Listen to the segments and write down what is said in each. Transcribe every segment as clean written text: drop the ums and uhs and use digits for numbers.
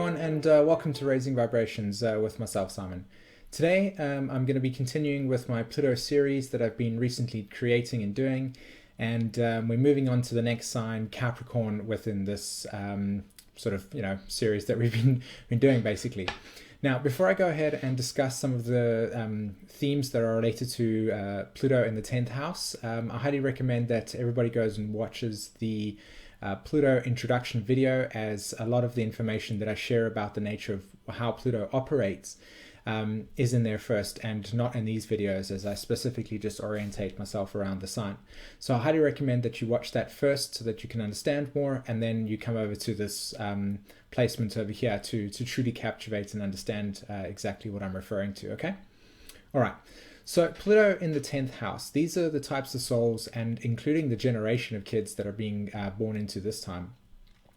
everyone, and welcome to Raising Vibrations with myself, Simon. Today, I'm going to be continuing with my Pluto series that I've been recently creating and doing, and we're moving on to the next sign, Capricorn, within this series that we've been doing, basically. Now, before I go ahead and discuss some of the themes that are related to Pluto in the 10th house, I highly recommend that everybody goes and watches the Pluto introduction video, as a lot of the information that I share about the nature of how Pluto operates is in there first and not in these videos, as I specifically just orientate myself around the sign. So I highly recommend that you watch that first so that you can understand more, and then you come over to this placement over here to truly captivate and understand exactly what I'm referring to, okay? All right. So Pluto in the 10th house, these are the types of souls, and including the generation of kids that are being born into this time,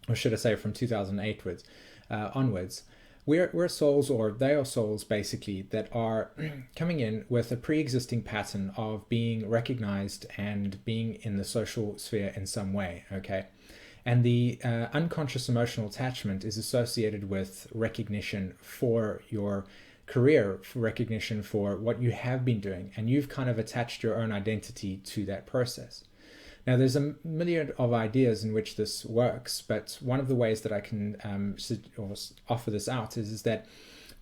or should I say from 2008 onwards. We're souls, or they are souls basically, that are coming in with a pre-existing pattern of being recognized and being in the social sphere in some way, okay? And the unconscious emotional attachment is associated with recognition for your career, for recognition for what you have been doing, and you've kind of attached your own identity to that process. Now, there's a million of ideas in which this works, but one of the ways that I can offer this out is that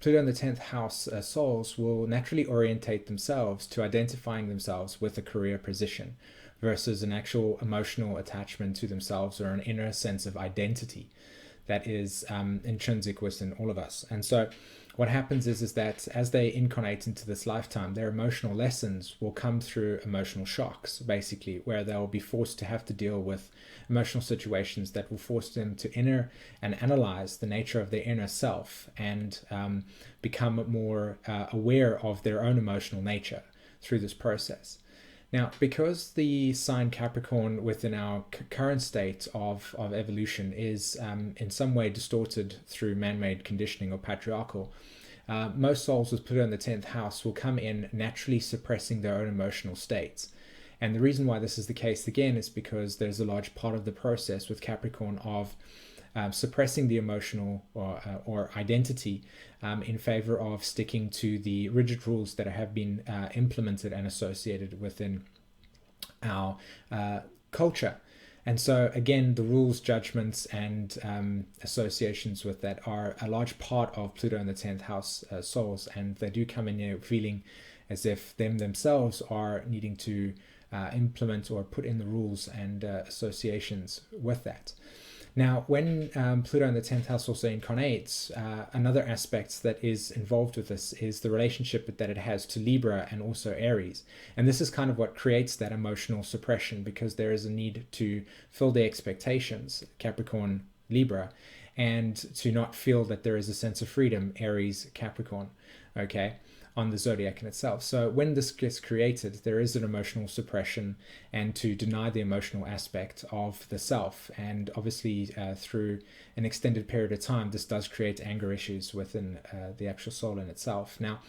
Pluto in the 10th house souls will naturally orientate themselves to identifying themselves with a career position versus an actual emotional attachment to themselves or an inner sense of identity that is intrinsic within all of us. And so what happens is that as they incarnate into this lifetime, their emotional lessons will come through emotional shocks, basically, where they'll be forced to have to deal with emotional situations that will force them to inner and analyze the nature of their inner self and become more aware of their own emotional nature through this process. Now, because the sign Capricorn within our current state of evolution is in some way distorted through man-made conditioning or patriarchal, most souls with Pluto in the 10th house will come in naturally suppressing their own emotional states. And the reason why this is the case, again, is because there's a large part of the process with Capricorn of suppressing the emotional or identity in favor of sticking to the rigid rules that have been implemented and associated within our culture. And so, again, the rules, judgments, and associations with that are a large part of Pluto in the 10th house souls, and they do come in here feeling as if themselves are needing to implement or put in the rules and associations with that. Now, when Pluto in the 10th house also incarnates, another aspect that is involved with this is the relationship that it has to Libra and also Aries. And this is kind of what creates that emotional suppression, because there is a need to fill the expectations, Capricorn, Libra, and to not feel that there is a sense of freedom, Aries, Capricorn, okay, on the zodiac in itself. So when this gets created, there is an emotional suppression and to deny the emotional aspect of the self. And obviously through an extended period of time, this does create anger issues within the actual soul in itself. Now,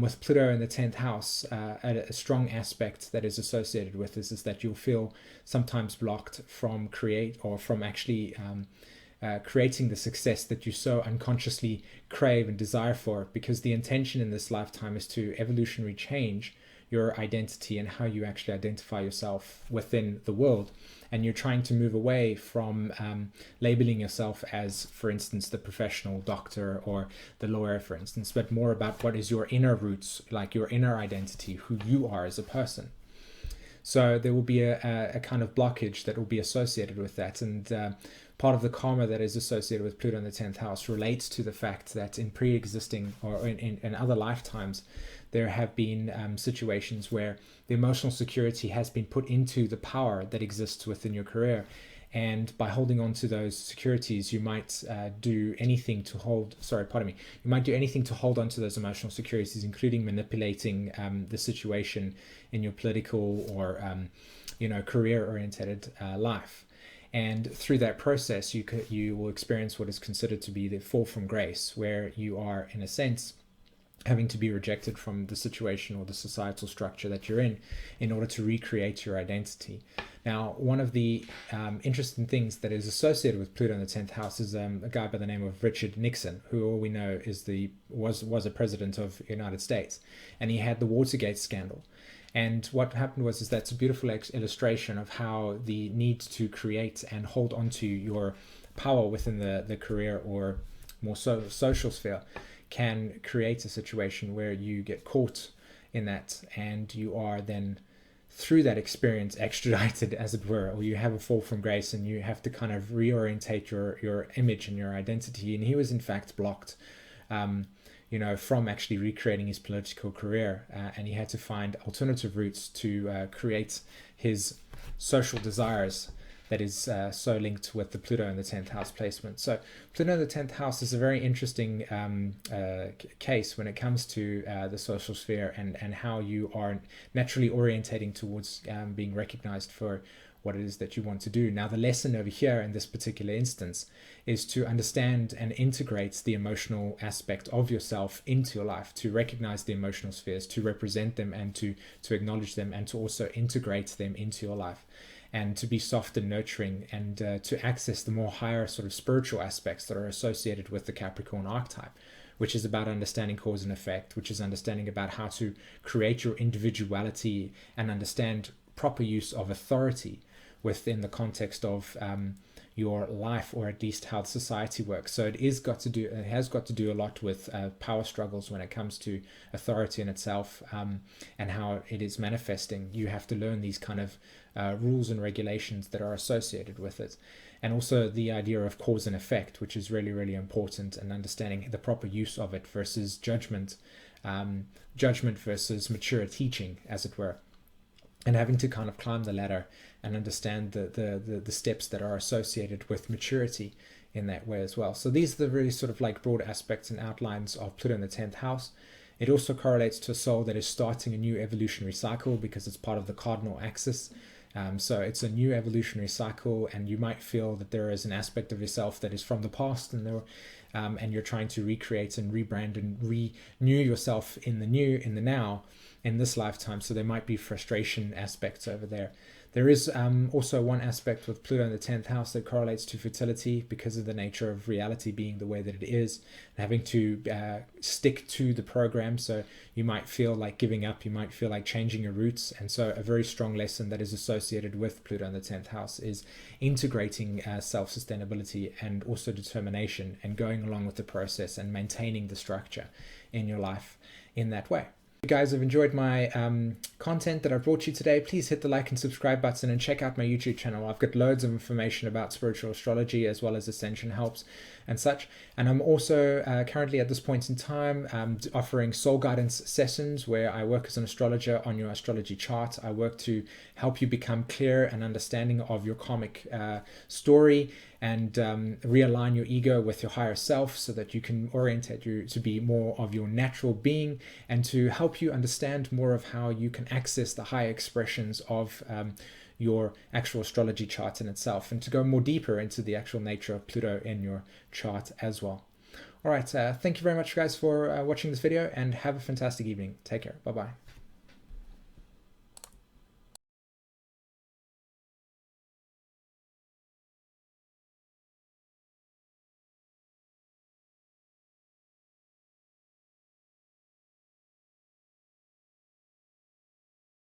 with Pluto in the 10th house, a strong aspect that is associated with this is that you'll feel sometimes blocked from actually creating the success that you so unconsciously crave and desire for, because the intention in this lifetime is to evolutionary change your identity and how you actually identify yourself within the world. And you're trying to move away from labeling yourself as, for instance, the professional doctor or the lawyer, for instance, but more about what is your inner roots, like your inner identity, who you are as a person. So there will be a kind of blockage that will be associated with that. And part of the karma that is associated with Pluto in the 10th house relates to the fact that in pre-existing or in other lifetimes, there have been situations where the emotional security has been put into the power that exists within your career. And by holding on to those securities, you might do anything to hold on to those emotional securities, including manipulating the situation in your political or career-oriented life. And through that process, you will experience what is considered to be the fall from grace, where you are, in a sense, having to be rejected from the situation or the societal structure that you're in order to recreate your identity. Now, one of the interesting things that is associated with Pluto in the 10th house is a guy by the name of Richard Nixon, who all we know is was a president of the United States, and he had the Watergate scandal. And what happened was that's a beautiful illustration of how the need to create and hold onto your power within the career or more social sphere can create a situation where you get caught in that, and you are then through that experience extradited, as it were, or you have a fall from grace and you have to kind of reorientate your image and your identity. And he was in fact blocked from actually recreating his political career, and he had to find alternative routes to create his social desires that is so linked with the Pluto in the 10th house placement. So Pluto in the 10th house is a very interesting case when it comes to the social sphere and how you are naturally orientating towards being recognized for what it is that you want to do. Now, the lesson over here in this particular instance is to understand and integrate the emotional aspect of yourself into your life, to recognize the emotional spheres, to represent them and to acknowledge them, and to also integrate them into your life, and to be soft and nurturing, and to access the more higher sort of spiritual aspects that are associated with the Capricorn archetype, which is about understanding cause and effect, which is understanding about how to create your individuality and understand proper use of authority within the context of your life, or at least how society works. So it has got to do a lot with power struggles when it comes to authority in itself, and how it is manifesting. You have to learn these kind of rules and regulations that are associated with it, and also the idea of cause and effect, which is really, really important, and understanding the proper use of it versus judgment versus mature teaching, as it were, and having to kind of climb the ladder and understand the steps that are associated with maturity in that way as well. So these are the really sort of like broad aspects and outlines of Pluto in the 10th house. It also correlates to a soul that is starting a new evolutionary cycle because it's part of the cardinal axis. So it's a new evolutionary cycle, and you might feel that there is an aspect of yourself that is from the past, and you're trying to recreate and rebrand and renew yourself in the now, in this lifetime. So there might be frustration aspects over there. There is also one aspect with Pluto in the 10th house that correlates to fertility because of the nature of reality being the way that it is, and having to stick to the program. So you might feel like giving up, you might feel like changing your roots. And so a very strong lesson that is associated with Pluto in the 10th house is integrating self-sustainability and also determination, and going along with the process and maintaining the structure in your life in that way. If you guys have enjoyed my content that I've brought you today, please hit the like and subscribe button, and check out my YouTube channel. I've got loads of information about spiritual astrology as well as ascension helps and such. And I'm also currently at this point in time offering soul guidance sessions where I work as an astrologer on your astrology chart. I work to help you become clear and understanding of your karmic story, and realign your ego with your higher self so that you can orientate you to be more of your natural being, and to help you understand more of how you can access the higher expressions of your actual astrology chart in itself, and to go more deeper into the actual nature of Pluto in your chart as well. All right, thank you very much, guys, for watching this video, and have a fantastic evening. Take care. Bye-bye.